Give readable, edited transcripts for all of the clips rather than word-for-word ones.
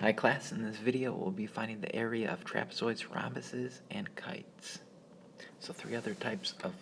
Hi class, in this video we'll be finding the area of trapezoids, rhombuses, and kites. So 3 other types of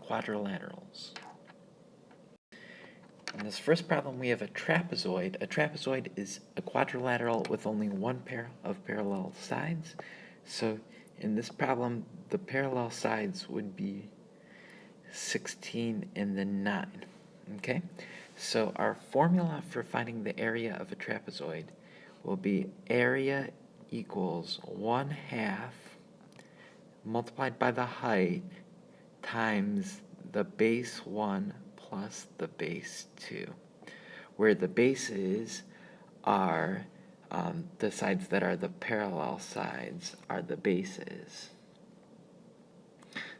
quadrilaterals. In this first problem we have a trapezoid. A trapezoid is a quadrilateral with only one pair of parallel sides. So in this problem the parallel sides would be 16 and then 9. Okay? So our formula for finding the area of a trapezoid will be area equals 1/2 multiplied by the height times the base 1 plus the base 2, where the bases are the sides that are the parallel sides are the bases.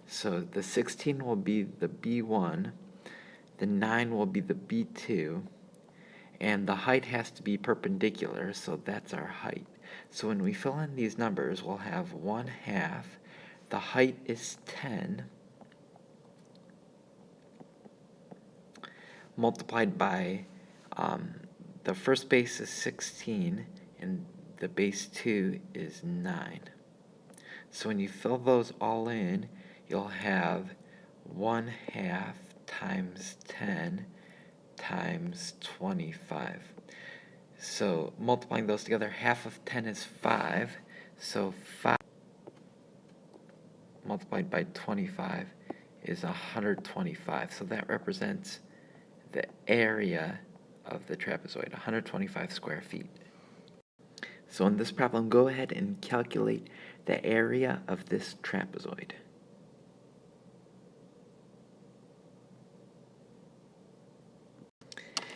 So the 16 will be the B1, the 9 will be the B2, and the height has to be perpendicular, so that's our height. So when we fill in these numbers, we'll have 1/2, the height is 10, multiplied by the first base is 16, and the base 2 is 9. So when you fill those all in, you'll have 1/2 times 10 times 25. So multiplying those together, half of 10 is 5, so 5 multiplied by 25 is 125. So that represents the area of the trapezoid, 125 square feet. So in this problem, go ahead and calculate the area of this trapezoid.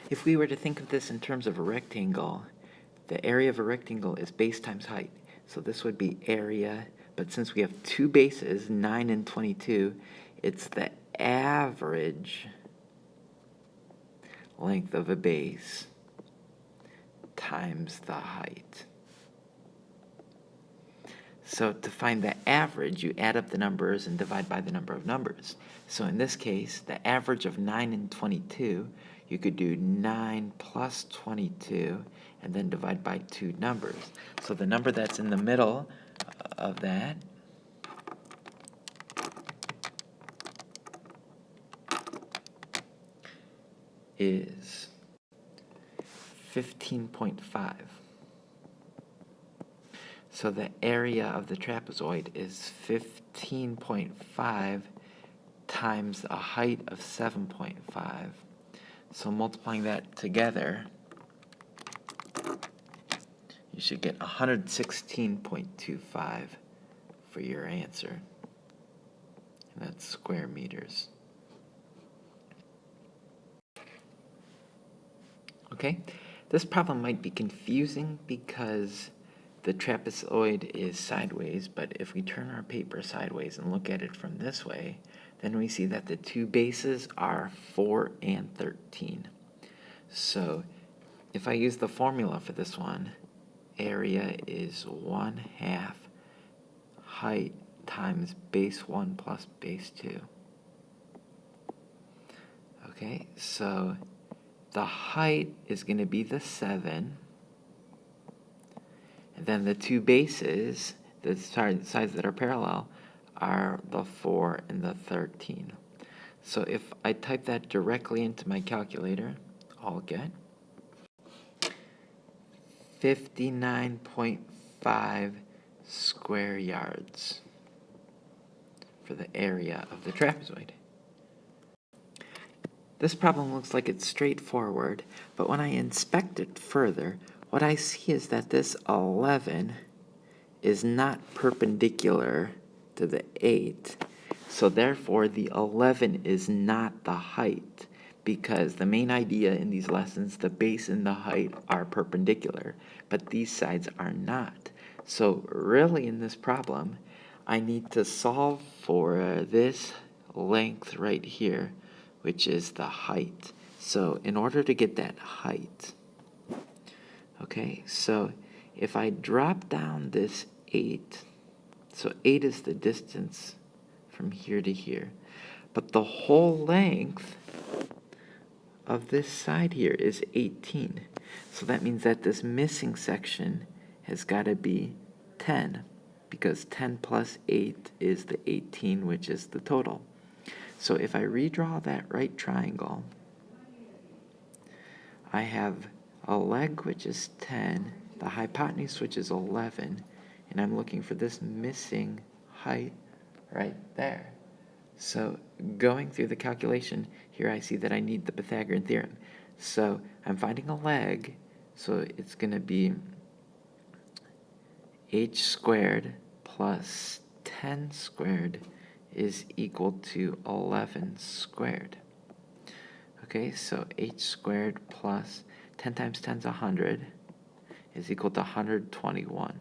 If we were to think of this in terms of a rectangle, the area of a rectangle is base times height. So this would be area, but since we have two bases, 9 and 22, it's the average length of a base times the height. So to find the average, you add up the numbers and divide by the number of numbers. So in this case, the average of 9 and 22, you could do 9 plus 22 and then divide by two numbers. So the number that's in the middle of that is 15.5. So the area of the trapezoid is 15.5 times a height of 7.5. So multiplying that together, you should get 116.25 for your answer. And that's square meters. Okay, this problem might be confusing because the trapezoid is sideways, but if we turn our paper sideways and look at it from this way, then we see that the two bases are 4 and 13. So if I use the formula for this one, area is 1/2 height times base 1 plus base 2. Okay, so the height is going to be the 7, and then the two bases, the sides that are parallel, are the 4 and the 13. So if I type that directly into my calculator, I'll get 59.5 square yards for the area of the trapezoid. This problem looks like it's straightforward, but when I inspect it further, what I see is that this 11 is not perpendicular to the 8, so therefore the 11 is not the height, because the main idea in these lessons, the base and the height are perpendicular, but these sides are not. So really in this problem, I need to solve for this length right here, which is the height. So in order to get that height, okay, so if I drop down this 8, so 8 is the distance from here to here, but the whole length of this side here is 18. So that means that this missing section has got to be 10, because 10 plus 8 is the 18, which is the total. So if I redraw that right triangle, I have a leg which is 10, the hypotenuse which is 11, and I'm looking for this missing height right there. So going through the calculation, here I see that I need the Pythagorean theorem. So I'm finding a leg, so it's going to be h squared plus 10 squared is equal to 11 squared. Okay, so h squared plus 10 times 10 is 100 is equal to 121.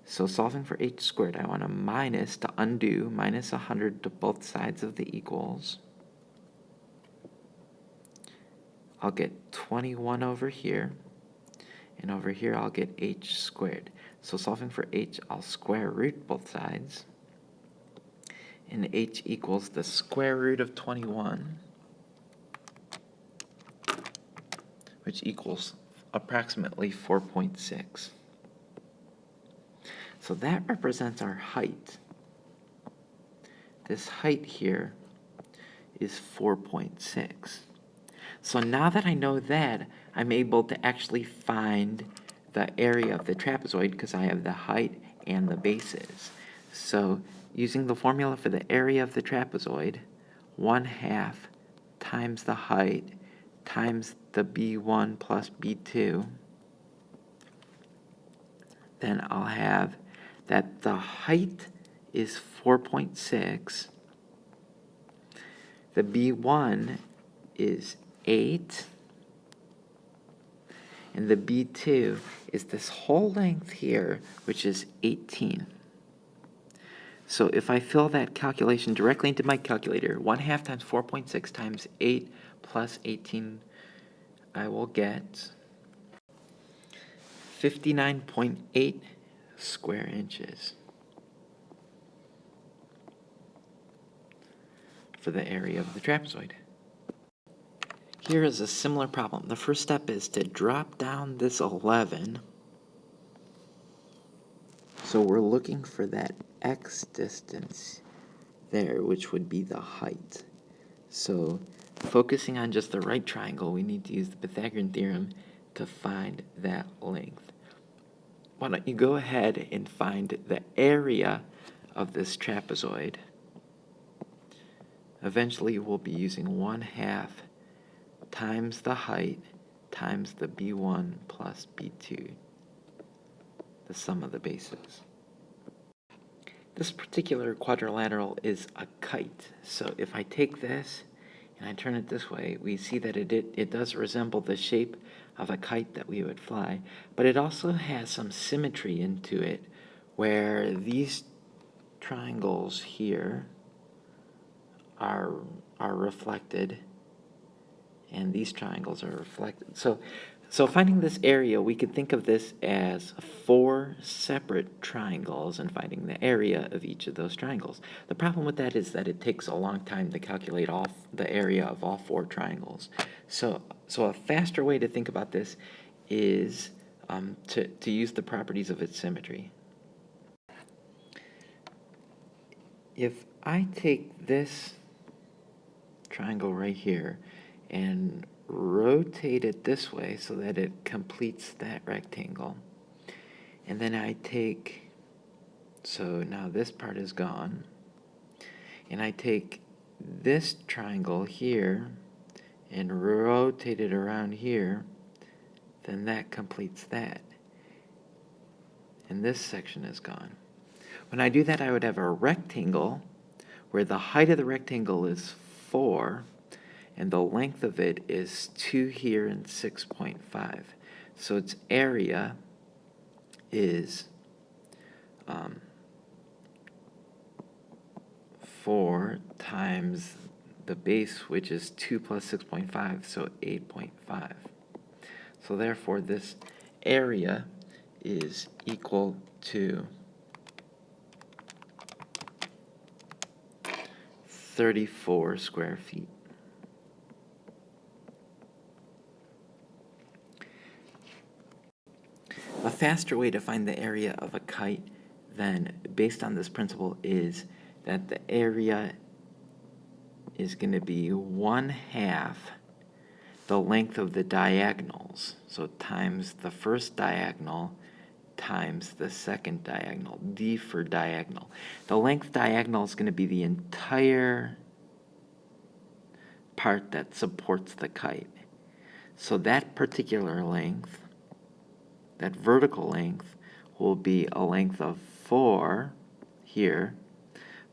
So solving for h squared, I want a minus to undo, minus 100 to both sides of the equals. I'll get 21 over here, and over here I'll get h squared. So solving for h, I'll square root both sides, and h equals the square root of 21, which equals approximately 4.6. So that represents our height. This height here is 4.6. So now that I know that, I'm able to actually find the area of the trapezoid because I have the height and the bases. So using the formula for the area of the trapezoid, 1/2 times the height times the b1 plus b2, then I'll have that the height is 4.6, the b1 is 8, and the b2 is this whole length here, which is 18. So if I fill that calculation directly into my calculator, 1/2 times 4.6 times 8 plus 18, I will get 59.8 square inches for the area of the trapezoid. Here is a similar problem. The first step is to drop down this 11. So we're looking for that x distance there, which would be the height. So focusing on just the right triangle, we need to use the Pythagorean theorem to find that length. Why don't you go ahead and find the area of this trapezoid. Eventually we'll be using 1/2 times the height times the b1 plus b2, the sum of the bases. This particular quadrilateral is a kite. So if I take this and I turn it this way, we see that it does resemble the shape of a kite that we would fly, but it also has some symmetry into it where these triangles here are reflected and these triangles are reflected. So finding this area, we could think of this as 4 separate triangles and finding the area of each of those triangles. The problem with that is that it takes a long time to calculate the area of all 4 triangles. So a faster way to think about this is to use the properties of its symmetry. If I take this triangle right here and rotate it this way so that it completes that rectangle, and then I take, so now this part is gone, and I take this triangle here and rotate it around here, then that completes that, and this section is gone. When I do that, I would have a rectangle where the height of the rectangle is 4 and the length of it is 2 here and 6.5. So its area is 4 times the base, which is 2 plus 6.5, so 8.5. So therefore this area is equal to 34 square feet. A faster way to find the area of a kite then, based on this principle, is that the area is going to be 1/2 the length of the diagonals. So times the first diagonal times the second diagonal, D for diagonal. The length diagonal is going to be the entire part that supports the kite. So that particular length, that vertical length, will be a length of 4 here,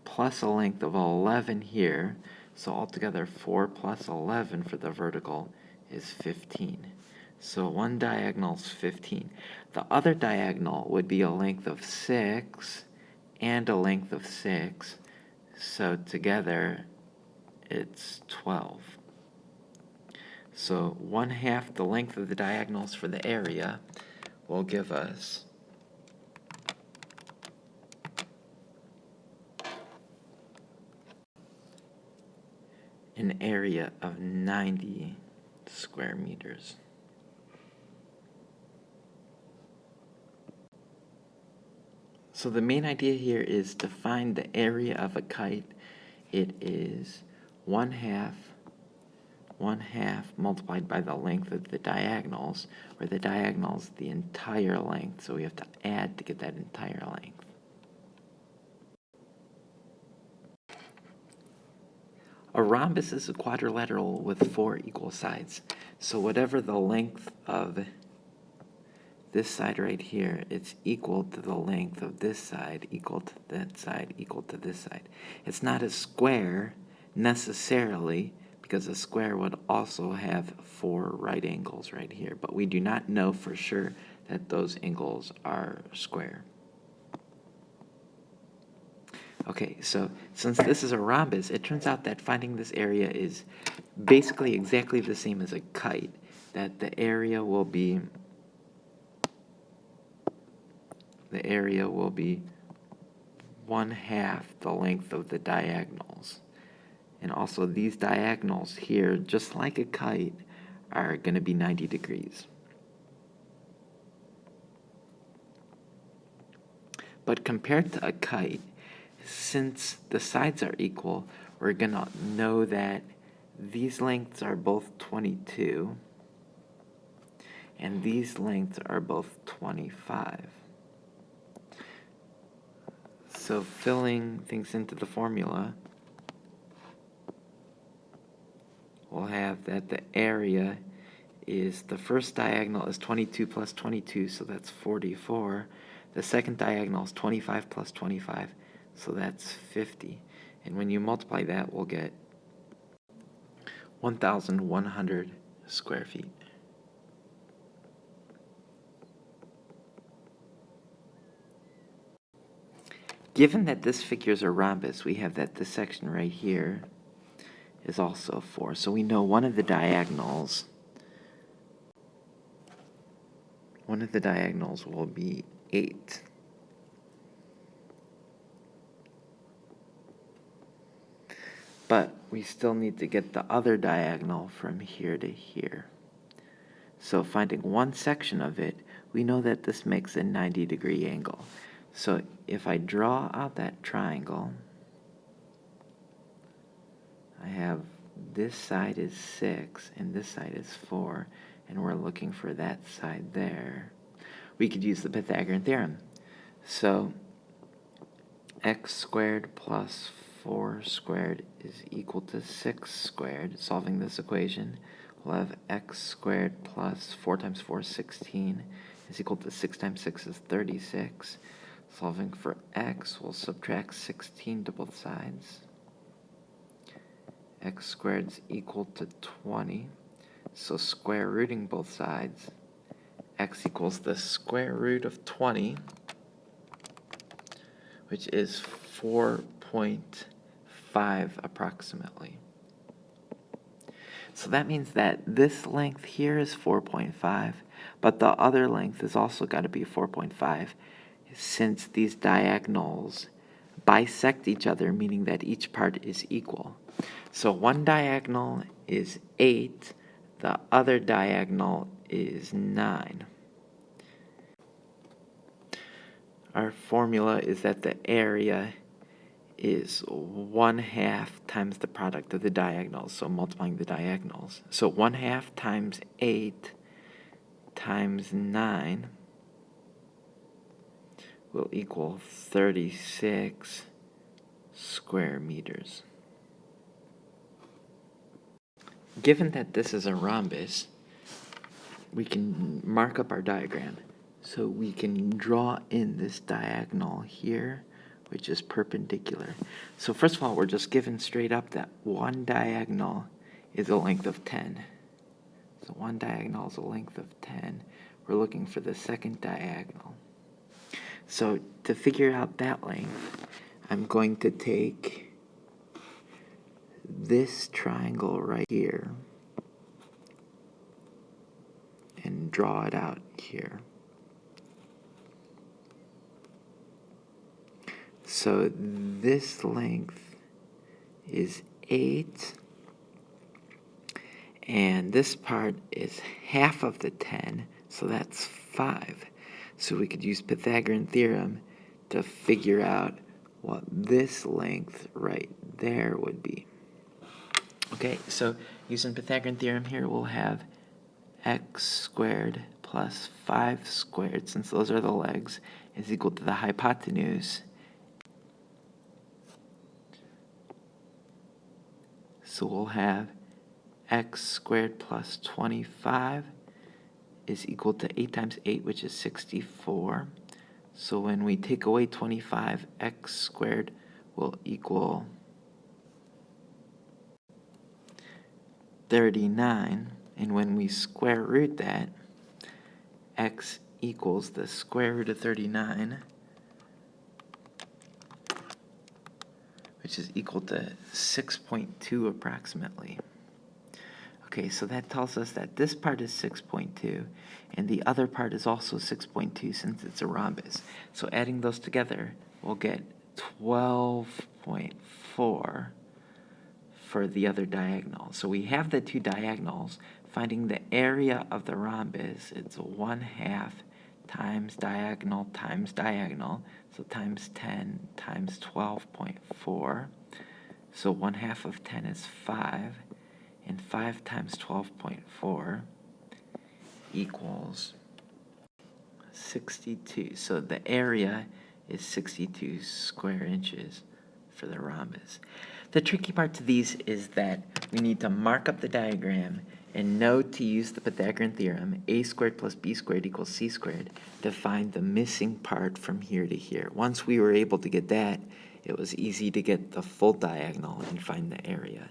plus a length of 11 here. So altogether, 4 plus 11 for the vertical is 15. So one diagonal is 15. The other diagonal would be a length of 6 and a length of 6. So together, it's 12. So 1/2 the length of the diagonals for the area will give us an area of 90 square meters. So the main idea here is to find the area of a kite. It is 1/2 multiplied by the length of the diagonals, where the diagonal is the entire length, so we have to add to get that entire length. A rhombus is a quadrilateral with 4 equal sides. So whatever the length of this side right here, it's equal to the length of this side, equal to that side, equal to this side. It's not a square necessarily, because a square would also have 4 right angles right here, but we do not know for sure that those angles are square. Okay, so since this is a rhombus, it turns out that finding this area is basically exactly the same as a kite, that the area will be 1/2 the length of the diagonals. And also these diagonals here, just like a kite, are going to be 90 degrees. But compared to a kite, since the sides are equal, we're going to know that these lengths are both 22, and these lengths are both 25. So filling things into the formula, we'll have that the area is, the first diagonal is 22 plus 22, so that's 44. The second diagonal is 25 plus 25, so that's 50. And when you multiply that, we'll get 1,100 square feet. Given that this figure is a rhombus, we have that this section right here is also 4. So we know one of the diagonals will be 8. But we still need to get the other diagonal from here to here. So finding one section of it, we know that this makes a 90-degree angle. So if I draw out that triangle, I have this side is 6 and this side is 4, and we're looking for that side there. We could use the Pythagorean theorem. So x squared plus 4 squared is equal to 6 squared. Solving this equation, we'll have x squared plus 4 times 4 is 16 is equal to 6 times 6 is 36. Solving for x, we'll subtract 16 to both sides. X squared is equal to 20. So square rooting both sides, x equals the square root of 20, which is 4.5 approximately. So that means that this length here is 4.5, but the other length has also got to be 4.5, since these diagonals bisect each other, meaning that each part is equal. So one diagonal is 8, the other diagonal is 9. our formula is that the area is 1/2 times the product of the diagonals, so multiplying the diagonals. So 1/2 times 8 times 9 will equal 36 square meters. Given that this is a rhombus, we can mark up our diagram. So we can draw in this diagonal here, which is perpendicular. So first of all, we're just given straight up that one diagonal is a length of 10. So one diagonal is a length of 10. We're looking for the second diagonal. So to figure out that length, I'm going to take this triangle right here and draw it out here. So this length is 8, and this part is half of the 10, so that's 5. So we could use Pythagorean theorem to figure out what this length right there would be. Okay, so using Pythagorean theorem here, we'll have x squared plus 5 squared, since those are the legs, is equal to the hypotenuse. So we'll have x squared plus 25 is equal to 8 times 8, which is 64. So when we take away 25, x squared will equal 39. And when we square root that, x equals the square root of 39, which is equal to 6.2 approximately. Okay, so that tells us that this part is 6.2, and the other part is also 6.2 since it's a rhombus. So adding those together, we'll get 12.4 for the other diagonal. So we have the two diagonals. Finding the area of the rhombus, it's 1/2 times diagonal, so times 10 times 12.4. So 1/2 of 10 is 5, and 5 times 12.4 equals 62. So the area is 62 square inches for the rhombus. The tricky part to these is that we need to mark up the diagram and know to use the Pythagorean theorem, a squared plus b squared equals c squared, to find the missing part from here to here. Once we were able to get that, it was easy to get the full diagonal and find the area.